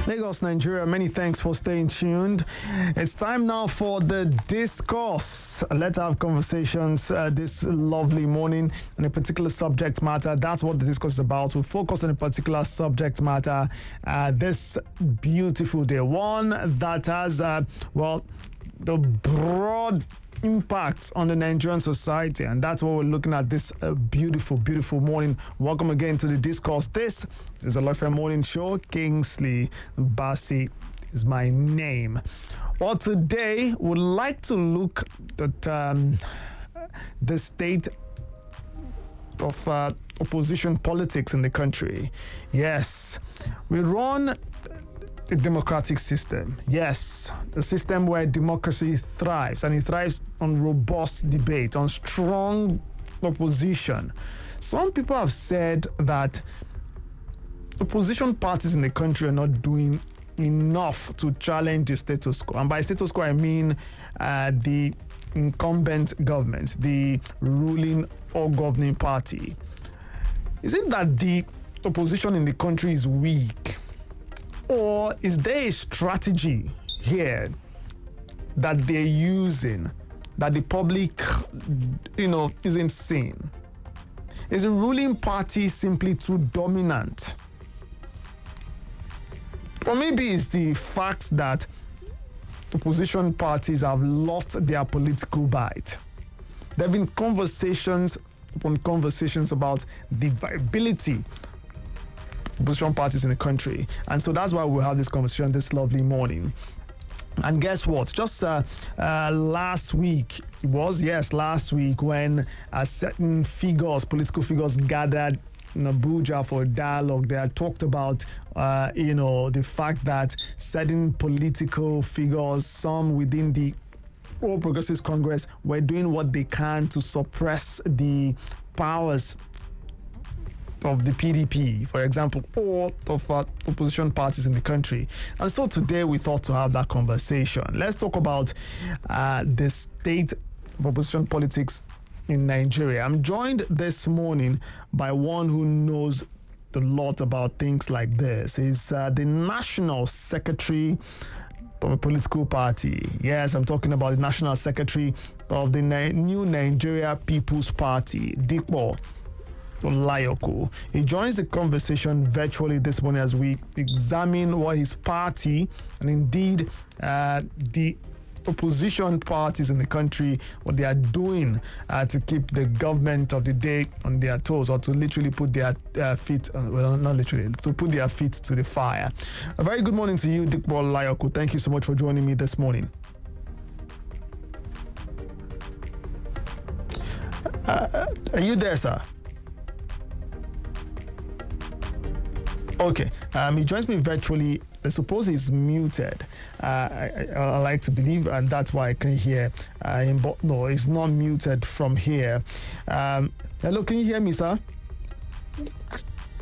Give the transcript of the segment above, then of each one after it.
Lagos, Nigeria, many thanks for staying tuned. It's time now for the Discourse. Let's have conversations this lovely morning on a particular subject matter. That's what the Discourse is about. We'll focus on a particular subject matter this beautiful day. One that has, the broad impact on the Nigerian society, and that's what we're looking at this beautiful morning. Welcome again to the Discourse. This is a Life Morning Show. Kingsley Bassi is my name. Well, today we'd like to look at the state of opposition politics in the country. Yes, we run a democratic system. Yes, a system where democracy thrives, and it thrives on robust debate, on strong opposition. Some people have said that opposition parties in the country are not doing enough to challenge the status quo. And by status quo, I mean the incumbent government, the ruling or governing party. Is it that the opposition in the country is weak? Or is there a strategy here that they're using that the public, isn't seeing? Is the ruling party simply too dominant? Or maybe it's the fact that opposition parties have lost their political bite. There have been conversations upon conversations about the viability opposition parties in the country, and so that's why we'll have this conversation this lovely morning. And guess what? Just last week, when certain political figures gathered in Abuja for a dialogue, they had talked about the fact that certain political figures, some within the All Progressives Congress, were doing what they can to suppress the powers of the PDP, for example, or of opposition parties in the country. And so today we thought to have that conversation. Let's talk about the state of opposition politics in Nigeria. I'm joined this morning by one who knows a lot about things like this. He's the National Secretary of a political party. Yes, I'm talking about the National Secretary of the New Nigeria People's Party, Discourse. He joins the conversation virtually this morning as we examine what his party and indeed the opposition parties in the country, what they are doing to keep the government of the day on their toes, or to literally put their feet, not literally, to put their feet to the fire. A very good morning to you, Discourse Layoku. Thank you so much for joining me this morning. Are you there, sir? Okay, he joins me virtually. I suppose he's muted. I like to believe, and that's why I can hear him. But no, he's not muted from here. Hello, can you hear me, sir?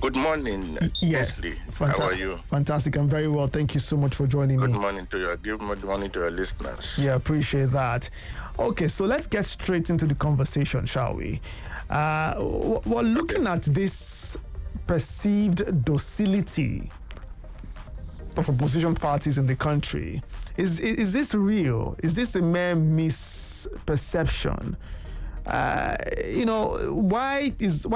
Good morning, yes. Leslie. How are you? Fantastic. I'm very well. Thank you so much for joining me. Good morning to your listeners. Yeah, appreciate that. Okay, so let's get straight into the conversation, shall we? We're looking at this perceived docility of opposition parties in the country. Is this real? Is this a mere misperception? Why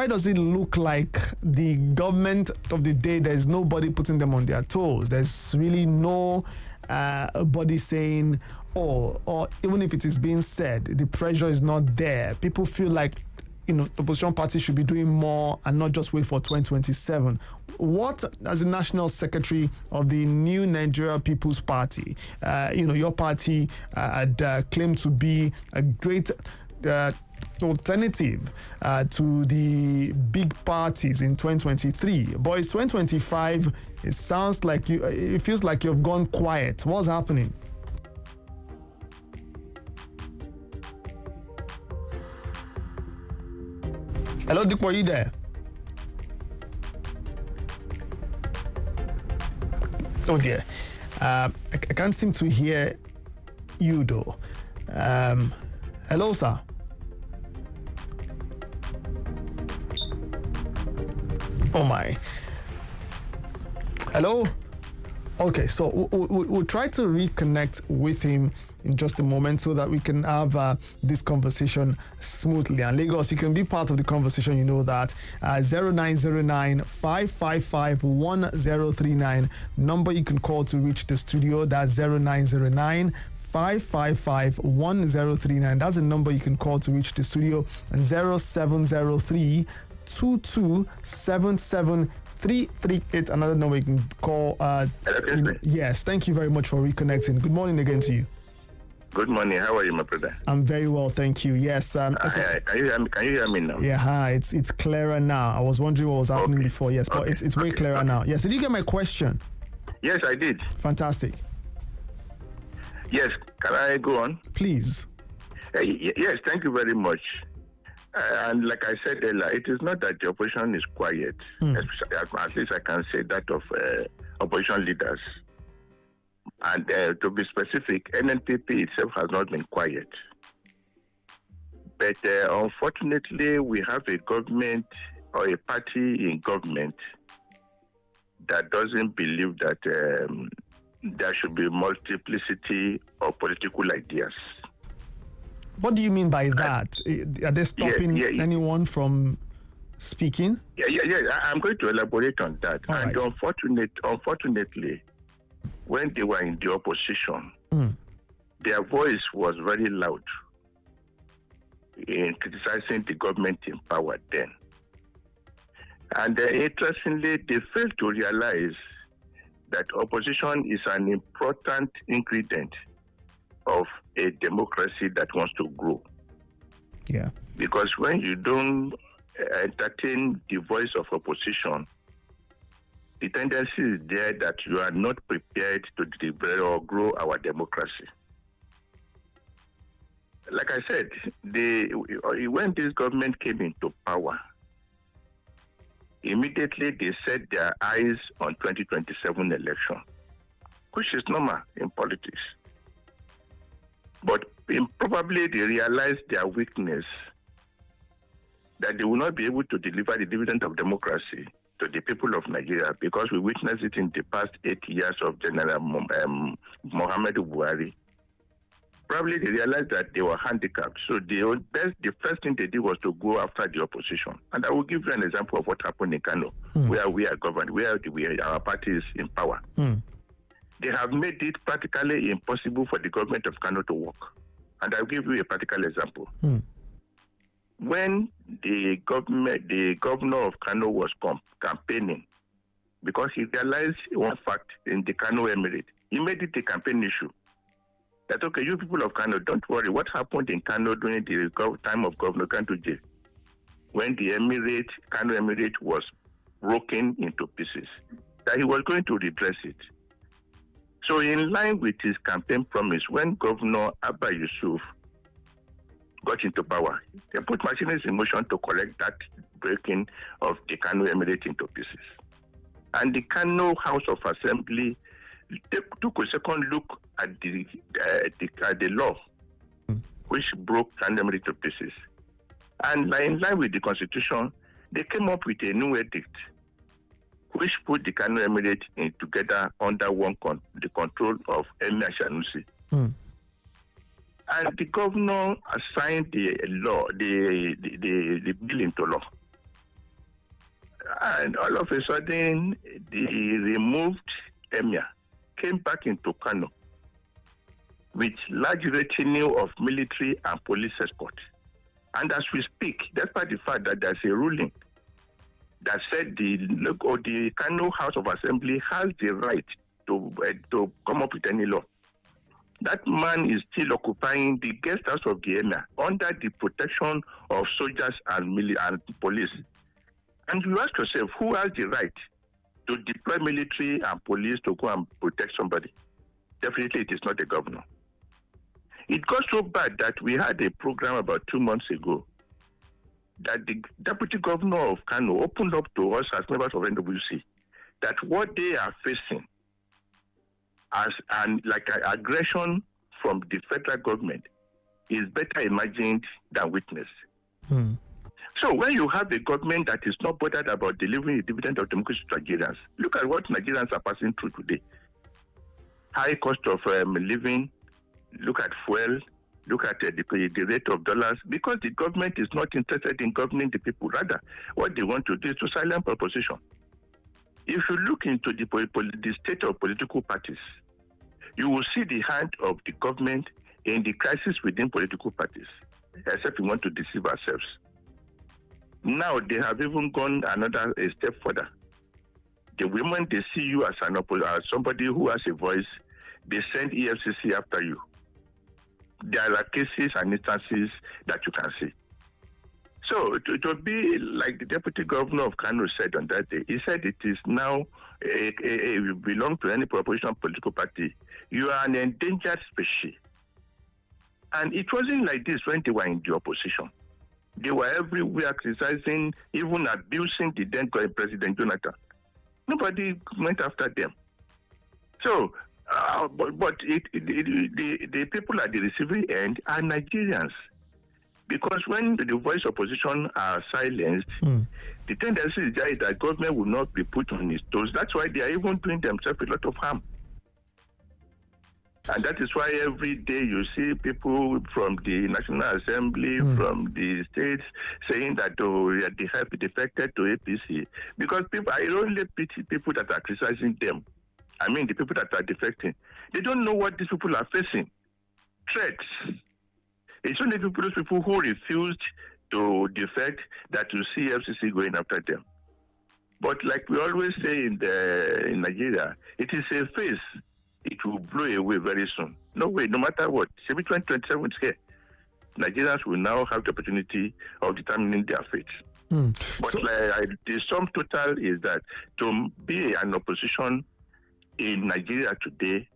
does it look like the government of the day, there's nobody putting them on their toes? There's really no body saying, or even if it is being said, the pressure is not there. People feel like opposition parties should be doing more and not just wait for 2027. What, as the National Secretary of the New Nigeria People's Party, your party had claimed to be a great alternative to the big parties in 2023. But it's 2025. It feels like you've gone quiet. What's happening? Hello, Discourse, are you there? Oh dear. I can't seem to hear you though. Hello, sir. Oh my. Hello? Okay, so we'll try to reconnect with him in just a moment so that we can have this conversation smoothly. And Lagos, you can be part of the conversation, you know that. 0909 555 1039. Number you can call to reach the studio, that's 0909 555 1039. That's the number you can call to reach the studio. And 0703 2277 another number you can call. Yes, thank you very much for reconnecting. Good morning again to you. Good morning. How are you, my brother? I'm very well, thank you. Yes. Can you hear me now? Yeah, hi. It's clearer now. I was wondering what was happening before. Yes, but it's way clearer now. Yes. Did you get my question? Yes, I did. Fantastic. Yes. Can I go on? Please. Yes. Thank you very much. And like I said earlier, it is not that the opposition is quiet. At least I can say that of opposition leaders. And to be specific, NNPP itself has not been quiet. But unfortunately, we have a government or a party in government that doesn't believe that there should be multiplicity of political ideas. What do you mean by that? Are they stopping anyone from speaking? Yeah. I'm going to elaborate on that. All and right. Unfortunately, when they were in the opposition, their voice was very loud in criticizing the government in power then. And interestingly, they failed to realize that opposition is an important ingredient of a democracy that wants to grow. Yeah. Because when you don't entertain the voice of opposition, the tendency is there that you are not prepared to develop or grow our democracy. Like I said, when this government came into power, immediately they set their eyes on 2027 election, which is normal in politics. But probably they realized their weakness, that they will not be able to deliver the dividend of democracy to the people of Nigeria, because we witnessed it in the past 8 years of General Muhammadu Buhari. Probably they realized that they were handicapped. So the first thing they did was to go after the opposition. And I will give you an example of what happened in Kano, where we are governed, where our party is in power. They have made it practically impossible for the government of Kano to work. And I'll give you a practical example. When the governor of Kano was campaigning, because he realized one fact in the Kano Emirate, he made it a campaign issue. That, okay, you people of Kano, don't worry. What happened in Kano during the time of Governor Kantuje, when the Kano Emirate was broken into pieces, that he was going to redress it. So in line with his campaign promise, when Governor Abba Yusuf got into power, they put machineries in motion to correct that breaking of the Kano Emirate into pieces. And the Kano House of Assembly took a second look at the law which broke Kano Emirate to pieces. And in line with the Constitution, they came up with a new edict which put the Kano Emirate together under the control of Emir Sanusi. And the governor assigned the bill into law. And all of a sudden, the removed Emir came back into Kano with large retinue of military and police escort. And as we speak, despite the fact that there's a ruling that said the Kano House of Assembly has the right to come up with any law, that man is still occupying the guest house of the Emir under the protection of soldiers and police. And you ask yourself, who has the right to deploy military and police to go and protect somebody? Definitely it is not the governor. It got so bad that we had a program about 2 months ago that the deputy governor of Kano opened up to us as members of NWC that what they are facing as aggression from the federal government is better imagined than witnessed. So when you have a government that is not bothered about delivering a dividend of democracy to Nigerians, look at what Nigerians are passing through today. high cost of living, look at fuel, look at the rate of dollars, because the government is not interested in governing the people. Rather, what they want to do is to silence opposition. If you look into the state of political parties, you will see the hand of the government in the crisis within political parties, except we want to deceive ourselves. Now they have even gone another step further. The women, they see you as somebody who has a voice, they send EFCC after you. There are cases and instances that you can see. So it will be like the deputy governor of Kano said on that day. He said it is now, you belong to any opposition political party. You are an endangered species. And it wasn't like this when they were in the opposition. They were everywhere criticizing, even abusing the then President Jonathan. Nobody went after them. So, the people at the receiving end are Nigerians. Because when the voice opposition are silenced, the tendency is that government will not be put on its toes. That's why they are even doing themselves a lot of harm. And that is why every day you see people from the National Assembly, from the states, saying that they have defected to APC. Because people, I only pity people that are criticizing them. I mean, the people that are defecting. They don't know what these people are facing. Threats. It's only those people who refused to defect that you see FCC going after them. But like we always say in Nigeria, it is a phase. It will blow away very soon. No way, no matter what. 2027 is here. Nigerians will now have the opportunity of determining their fate. But the sum total is that to be an opposition in Nigeria today,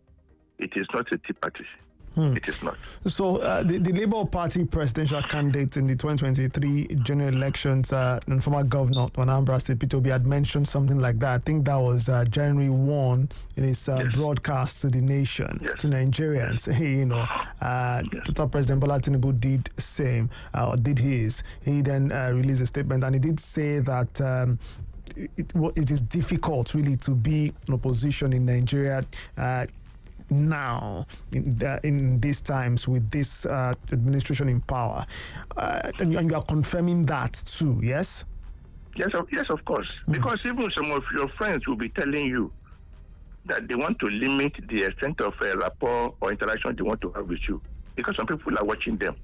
it is not a Tea Party. It is not. So the Labour Party presidential candidate in the 2023 general elections and former governor of Anambra State, Peter Obi, had mentioned something like that. I think that was January 1 in his broadcast to the nation, to Nigerians. Hey, after President Bola Tinubu did same, or did his, he then released a statement, and he did say that it is difficult really to be in opposition in Nigeria now in these times with this administration in power, and you are confirming that too, yes? Yes, of course. Because even some of your friends will be telling you that they want to limit the extent of rapport or interaction they want to have with you, because some people are watching them.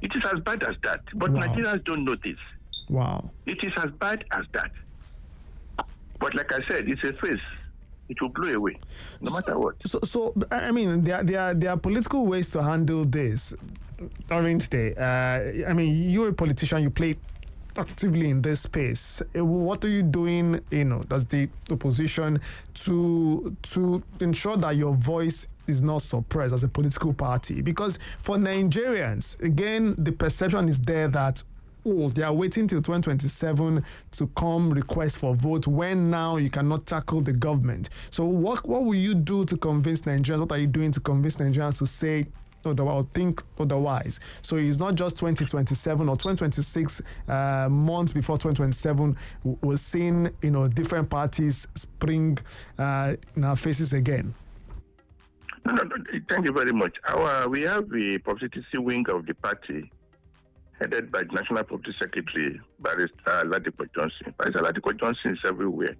It is as bad as that, but Nigerians don't know this. Wow. It is as bad as that. But like I said, it's a phase. It will blow away, no matter what. So I mean, there are political ways to handle this, aren't they? I mean, you're a politician, you play actively in this space. What are you doing, as the opposition to ensure that your voice is not suppressed as a political party? Because for Nigerians, again, the perception is there that they are waiting till 2027 to come request for vote, when now you cannot tackle the government. So what will you do to convince Nigerians? What are you doing to convince Nigerians to say or think otherwise? So it's not just 2027 or 2026 months before 2027. We're seeing different parties spring in our faces again. No, thank you very much. We have the publicity wing of the party, headed by the National Public Secretary, Barrister Ladipo Johnson. Barrister Ladipo Johnson is everywhere.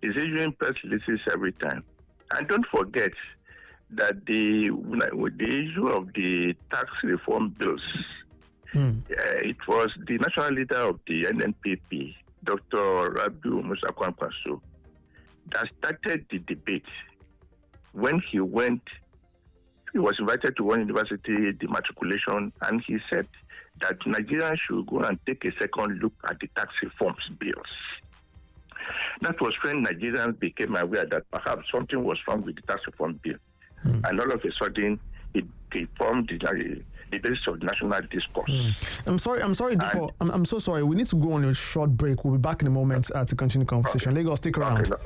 He's issuing press releases every time. And don't forget that with the issue of the tax reform bills, it was the national leader of the NNPP, Dr. Rabiu Musa Kwankwaso, that started the debate when he was invited to one university, the matriculation, and he said that Nigerians should go and take a second look at the tax reforms bills. That was when Nigerians became aware that perhaps something was wrong with the tax reform bill. And all of a sudden, it formed the the basis of national discourse. I'm sorry, Diko. I'm so sorry. We need to go on a short break. We'll be back in a moment to continue the conversation. Okay. Lagos, stick around. The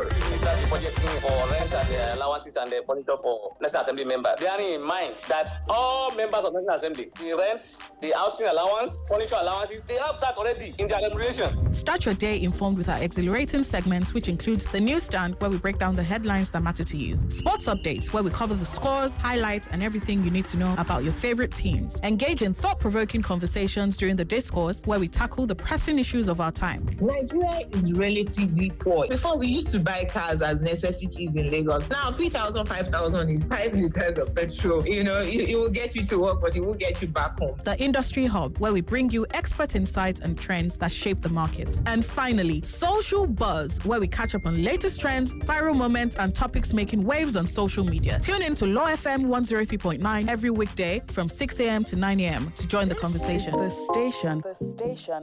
budgeting for rent and the allowances and the furniture for National Assembly members. Bearing in mind that all members of National Assembly, the rent, the housing allowance, furniture allowances, they have that already in their remuneration. Start your day informed with our exhilarating segments, which includes the newsstand, where we break down the headlines that matter to you, sports updates, where we cover the scores, highlights, and everything you need to know about your favorite teams. Engage in thought-provoking conversations during the discourse, where we tackle the pressing issues of our time. Nigeria is relatively poor. Before, we used to buy cars as necessities in Lagos. Now 3,000, 5,000 is 5 liters of petrol. You know, it will get you to work, but it will get you back home. The Industry Hub, where we bring you expert insights and trends that shape the market. And finally, Social Buzz, where we catch up on latest trends, viral moments, and topics making waves on social media. Tune in to Law FM 103.9 every weekday from 6 a.m. to 9 a.m. to join the conversation. The station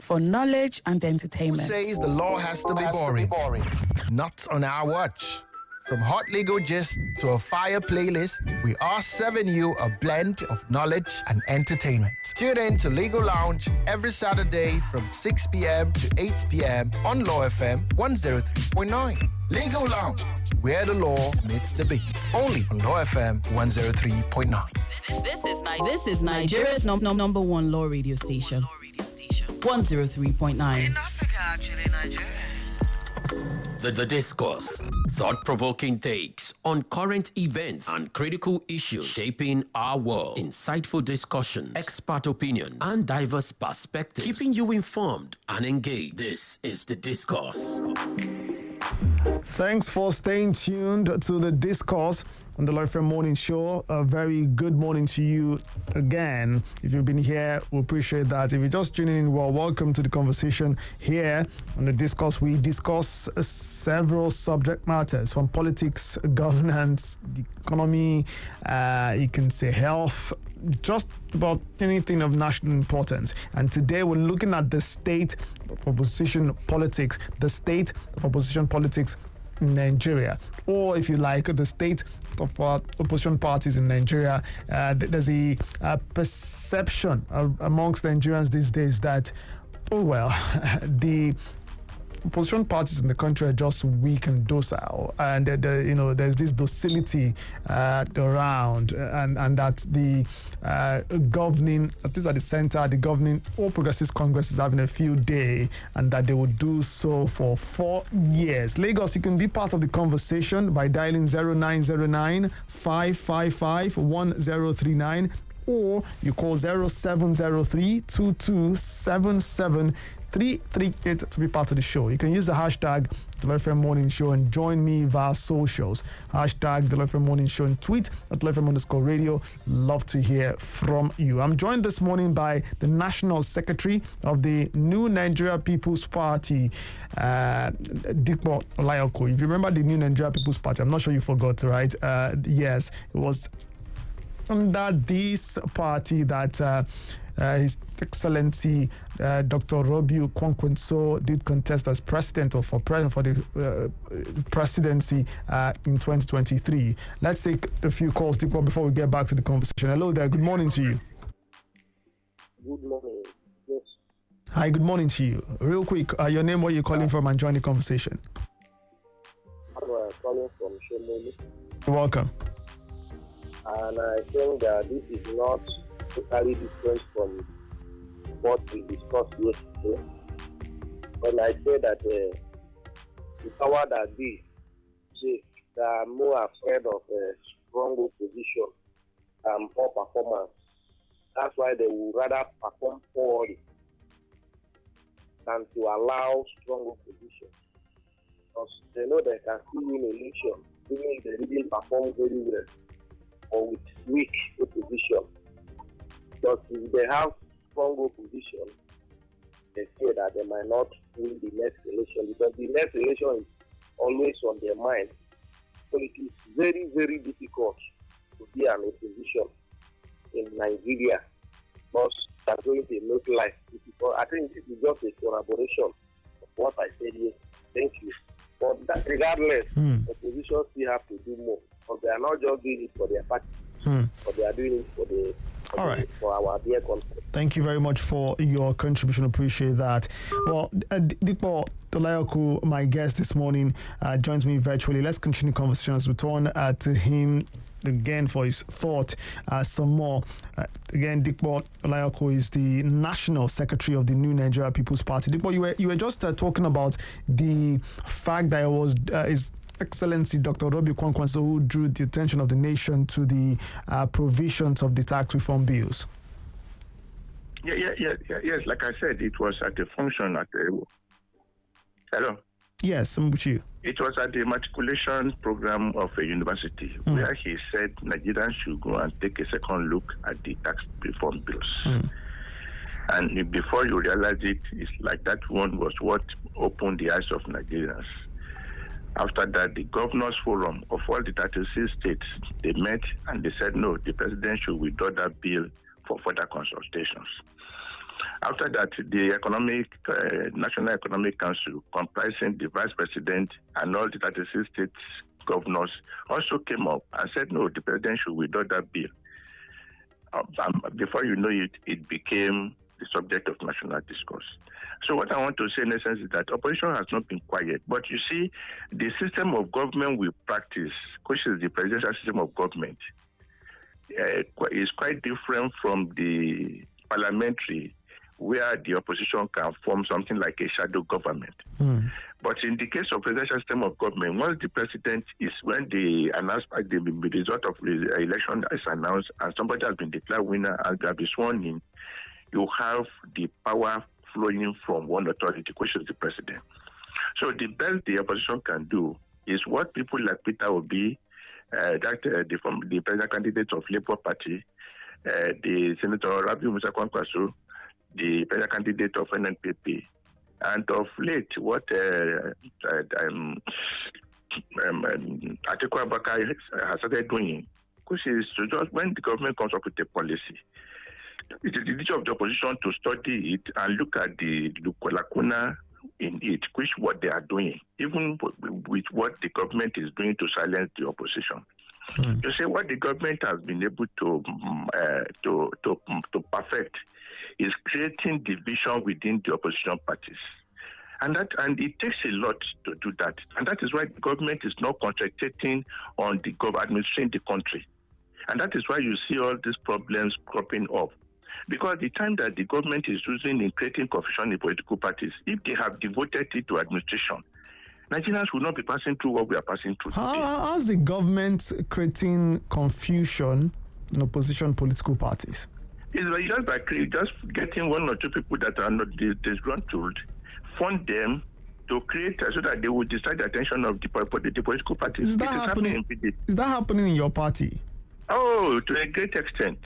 for knowledge and entertainment. Who says the law has to be boring? Not on our watch. From hot legal gist to a fire playlist, we are serving you a blend of knowledge and entertainment. Tune in to Legal Lounge every Saturday from 6 p.m. to 8 p.m. on Law FM 103.9. Legal Lounge, where the law meets the beat. Only on Law FM 103.9. This is Nigeria's number one law radio station. 103.9. In Africa, actually, Nigeria. The Discourse. Thought-provoking takes on current events and critical issues shaping our world. Insightful discussions, expert opinions, and diverse perspectives. Keeping you informed and engaged. This is The Discourse. Thanks for staying tuned to The Discourse on the Law FM Morning Show. A very good morning to you again. If you've been here, we appreciate that. If you're just tuning in, well, welcome to the conversation here on The Discourse. We discuss several subject matters from politics, governance, the economy, you can say health, just about anything of national importance. And today we're looking at the state of opposition politics, in Nigeria, or if you like, the state of opposition parties in Nigeria. There's a perception amongst Nigerians these days that, the opposition parties in the country are just weak and docile, and there's this docility around, and that the governing, at least at the center, the governing All Progressives Congress is having a field day, and that they will do so for 4 years. Lagos, you can be part of the conversation by dialing 0909 555 1039, or you call 0703 2277 338 to be part of the show. You can use the hashtag The Law FM Morning Show and join me via socials. Hashtag The Law FM Morning Show and tweet at Law FM _radio. Love to hear from you. I'm joined this morning by the National Secretary of the New Nigeria People's Party, Dikpo Olayoko. If you remember the New Nigeria People's Party, I'm not sure you forgot, right? Yes, it was under this party that His Excellency Dr. Robiu Kwankwanso did contest as president or for the presidency in 2023. Let's take a few calls before we get back to the conversation. Hello there. Good morning to you. Good morning. Yes. Hi, good morning to you. Real quick, your name, where you're calling from, and join the conversation. I'm calling from Shomoni. You're welcome. And I think that this is not totally different from what we discussed yesterday. When I say that the power that be, they are more afraid of a strong opposition and poor performance. That's why they would rather perform poorly than to allow strong opposition. Because they know they can still win election, even if they didn't perform very well or with weak opposition. Because if they have strong opposition, they say that they might not win the next election, because the next election is always on their mind. So it is very, very difficult to be an opposition in Nigeria, because they're going to make life difficult. I think this is just a collaboration of what I said here. Thank you. But that, regardless, opposition still have to do more, because they are not just doing it for their party, but they are doing it for the All right. For our dear country. Thank you very much for your contribution. Appreciate that. Well, Dipo Tolayoku, my guest this morning, joins me virtually. Let's continue conversations. Return to him again for his thought some more. Again, Dipo Tolayoku is the National Secretary of the New Nigeria People's Party. Dipo, you were just talking about the fact that it was his Excellency Dr. Robi Kwankwaso who drew the attention of the nation to the provisions of the tax reform bills. Yes. Like I said, it was at a function at the... Hello? Yes, I'm with you. It was at the matriculation program of a university where he said Nigerians should go and take a second look at the tax reform bills. And before you realize it, it's like that one was what opened the eyes of Nigerians. After that, the governors forum of all the 36 states, they met and they said, no, the president should withdraw that bill for further consultations. After that, the National Economic Council, comprising the vice president and all the 36 states governors, also came up and said, no, the president should withdraw that bill. Before you know it, it became the subject of national discourse. So what I want to say in essence is that opposition has not been quiet. But you see, the system of government we practice, which is the presidential system of government, is quite different from the parliamentary, where the opposition can form something like a shadow government. But in the case of presidential system of government, once the president is, when the result of the election is announced and somebody has been declared winner and has been sworn in, you have the power flowing from one authority, which is the president. So the best the opposition can do is what people like Peter Obi, the president candidate of Labour Party, the Senator Rabi Musa Kwankwaso, the president candidate of NNPP, and of late what Atiku Abubakar has started doing, which is to just when the government comes up with a policy, it is the duty of the opposition to study it and look at the lacuna in it, which what they are doing, even with what the government is doing to silence the opposition. You see, what the government has been able to perfect is creating division within the opposition parties. And it takes a lot to do that. And that is why the government is not concentrating on the administering the country. And that is why you see all these problems cropping up. Because the time that the government is using in creating confusion in political parties, if they have devoted it to administration, Nigerians will not be passing through what we are passing through today. How's the government creating confusion in opposition political parties? It's just by just getting one or two people that are not disgruntled, fund them to create so that they will decide the attention of the political parties. Is that happening in your party? Oh, to a great extent.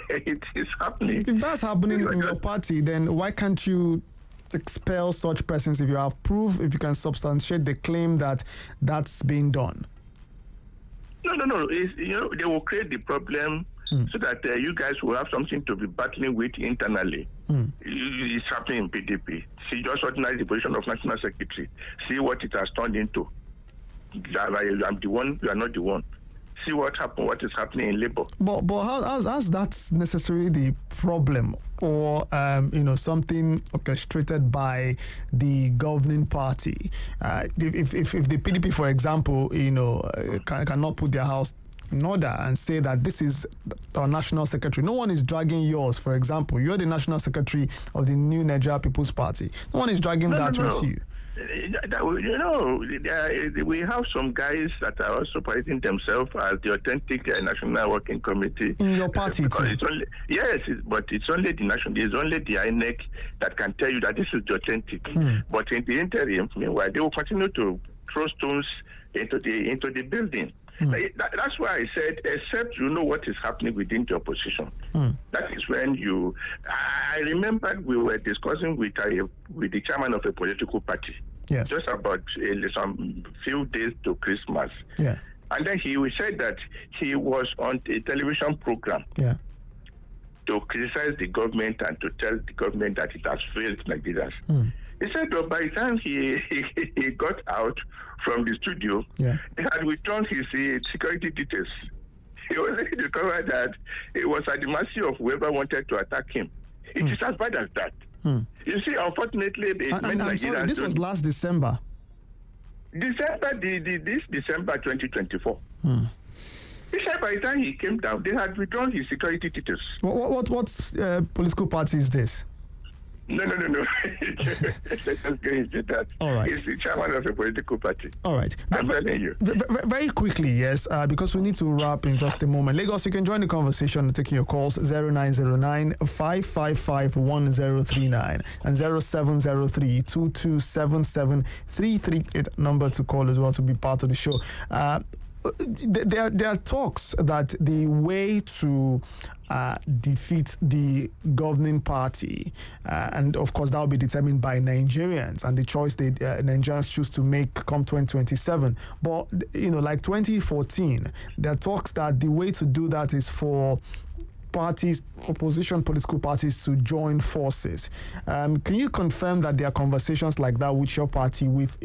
It is happening. If that's happening in your party, then why can't you expel such persons if you have proof, if you can substantiate the claim that that's being done? No. They will create the problem so that you guys will have something to be battling with internally. It's happening in PDP. See, just ordinary the position of National Secretary. See what it has turned into. I'm the one, you are not the one. See what is happening in Labour. But how's that necessarily the problem, or something orchestrated by the governing party? If the PDP, for example, cannot put their house in order and say that this is our national secretary, no one is dragging yours. For example, you're the national secretary of the New Nigeria People's Party. No one is dragging with you. We have some guys that are also parading themselves as the authentic National Working Committee. In your party, too? But it's only the national. It's only the INEC that can tell you that this is the authentic. But in the interim, meanwhile, they will continue to throw stones into the building. That's why I said, except you know what is happening within the opposition. That is when I remember we were discussing with the chairman of a political party. Yes. Just about some few days to Christmas. Yeah. And then he said that he was on a television program. Yeah. To criticize the government and to tell the government that it has failed Nigerians. He said that by the time he got out from the studio, he had withdrawn his security details. he only discovered that it was at the mercy of whoever wanted to attack him. It is as bad as that. You see, unfortunately, I'm sorry, this was last December. This December 2024. He said by the time he came down, they had withdrawn his security details. What political party is this? No. Let's just go into that. All right. He's the chairman of a political party. All right. I'm telling you. Very quickly, yes, because we need to wrap in just a moment. Lagos, you can join the conversation taking your calls 0909-555-1039 and 0703-2277-338 number to call as well to be part of the show. There are talks that the way to defeat the governing party, and of course that will be determined by Nigerians and the choice the Nigerians choose to make come 2027. But like 2014, there are talks that the way to do that is for parties, opposition political parties, to join forces. Can you confirm that there are conversations like that with your party, with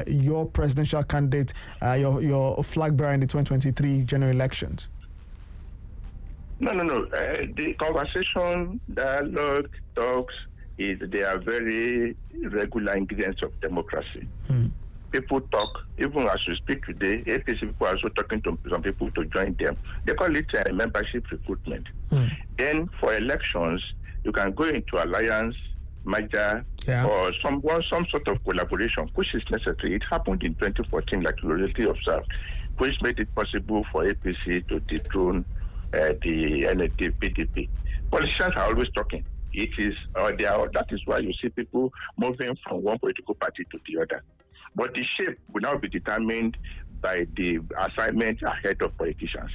your presidential candidate, your flag bearer in the 2023 general elections? No. The conversation, dialogue, talks, they are very regular ingredients of democracy. People talk, even as we speak today, APC people are also talking to some people to join them. They call it membership recruitment. Then for elections, you can go into alliance, merger, or some sort of collaboration, which is necessary. It happened in 2014, like you already observed, which made it possible for APC to dethrone the PDP. Politicians are always talking. That is why you see people moving from one political party to the other. But the shape will now be determined by the assignment ahead of politicians.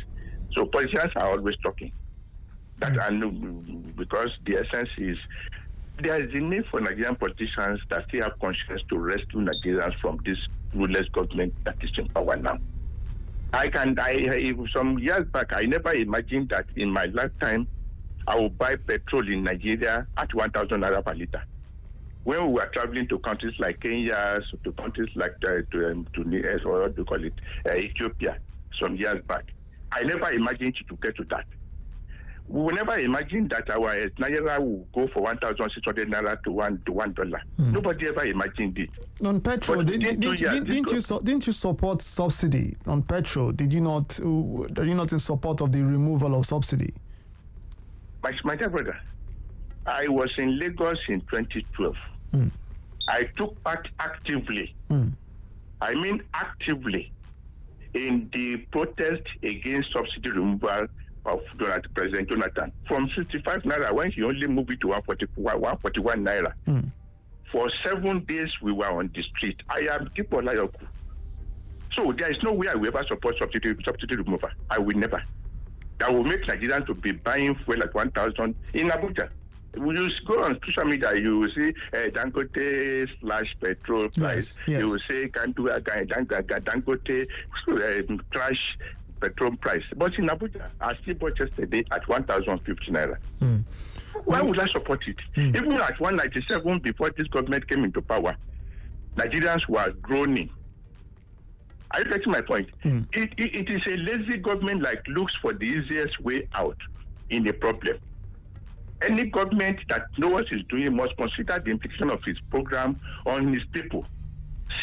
So politicians are always talking. And because the essence is there is a need for Nigerian politicians that still have conscience to rescue Nigerians from this ruleless government that is in power now. Some years back, I never imagined that in my lifetime I will buy petrol in Nigeria at 1,000 naira per liter. When we were traveling to countries like Kenya, to countries like Tunisia, or what do you call it, Ethiopia, some years back, I never imagined to get to that. We will never imagine that our Naira will go for 1,600 naira to $1. Nobody ever imagined it. On petrol, didn't you support subsidy on petrol? Are you not in support of the removal of subsidy? My dear brother, I was in Lagos in 2012. I took part actively. I mean actively in the protest against subsidy removal of President Jonathan from 65 naira when he only moved it to 141 naira. For 7 days we were on the street. I am Kipo Layoku. So there is no way I will ever support subsidy removal. I will never. That will make Nigerians to be buying fuel at 1,000 in Abuja. When you go on social media, you will see Dangote / petrol price. Yes. You will say Dangote crash petrol price. But in Abuja, I still bought yesterday at 1,050 naira. Why would I support it? Even at 197 before this government came into power, Nigerians were groaning. Are you getting my point? It is a lazy government that looks for the easiest way out in the problem. Any government that knows what it's doing must consider the implication of its program on its people.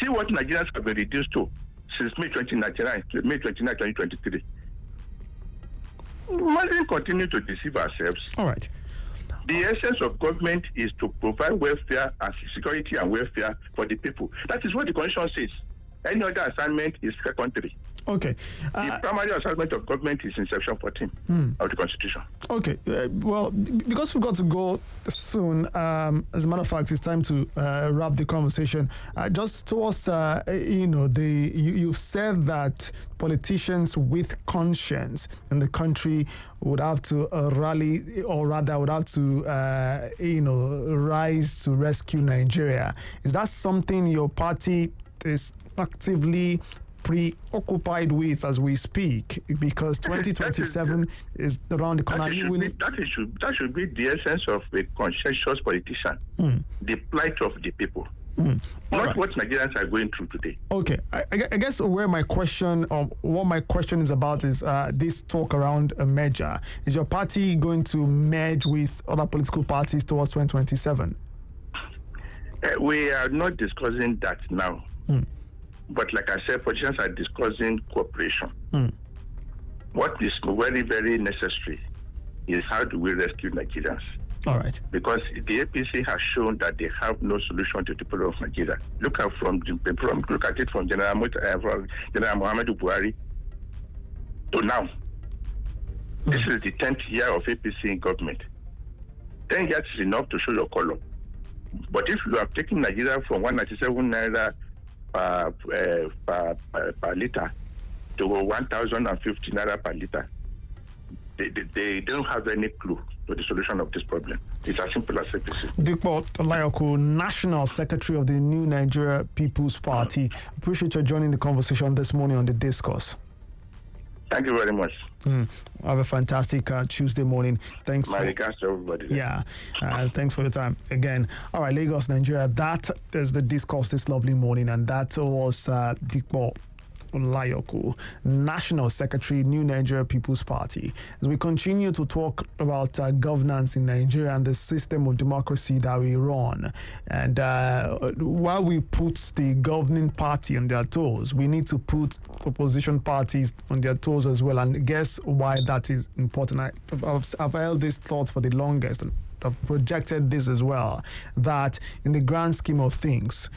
See what Nigerians have been reduced to since May 29, 2023. We mustn't continue to deceive ourselves. All right. The essence of government is to provide welfare and security and welfare for the people. That is what the Constitution says. Any other assignment is secondary. Okay. The primary assignment of government is in Section 14 of the Constitution. Okay. Well, because we've got to go soon, as a matter of fact, it's time to wrap the conversation. Just towards, you've said that politicians with conscience in the country would have to rally, or rather would have to, rise to rescue Nigeria. Is that something your party is actively preoccupied with as we speak, because 2027 is around the corner? That should be the essence of a conscientious politician, the plight of the people. Not right. what Nigerians are going through today. Okay, I guess where my question, what my question is about is this talk around a merger. Is your party going to merge with other political parties towards 2027? We are not discussing that now. But like I said, politicians are discussing cooperation. What is very, very necessary is how do we rescue Nigerians? All right. Because the APC has shown that they have no solution to the problem of Nigeria. Look at it from General Muhammadu Buhari to now. This is the 10th year of APC in government. 10 years is enough to show your color. But if you are taking Nigeria from 197 naira per liter to 1,050 naira per liter, they don't have any clue to the solution of this problem. It's as simple as APC. Dikpo Olayoko, National Secretary of the New Nigeria People's Party. Appreciate you joining the conversation this morning on the Discourse. Thank you very much. Have a fantastic Tuesday morning. Thanks. My regards to everybody. Yeah. Thanks for your time again. All right, Lagos, Nigeria. That is the Discourse this lovely morning, and that was Dikpo Olayoko, National Secretary, New Nigeria People's Party. As we continue to talk about governance in Nigeria and the system of democracy that we run, and while we put the governing party on their toes, we need to put opposition parties on their toes as well. And guess why that is important? I've held this thought for the longest, and I've projected this as well, that in the grand scheme of things,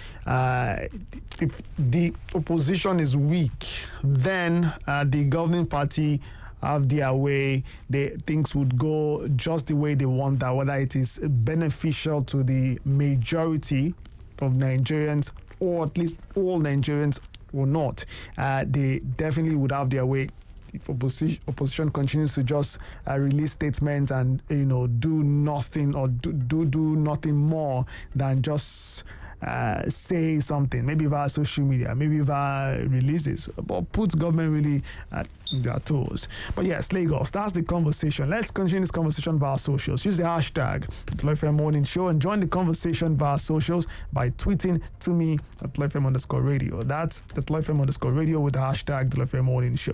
if the opposition is weak, then the governing party have their way. Things would go just the way they want that, whether it is beneficial to the majority of Nigerians or at least all Nigerians or not. They definitely would have their way. If opposition continues to just release statements and do nothing or do nothing more than just say something, maybe via social media, maybe via releases, but put government really at their toes. But yes, Lagos, that's the conversation. Let's continue this conversation via socials. Use the hashtag @LFM Morning Show and join the conversation via socials by tweeting to me @LFM_radio. That's @LFM_radio with the hashtag @LFM Morning Show.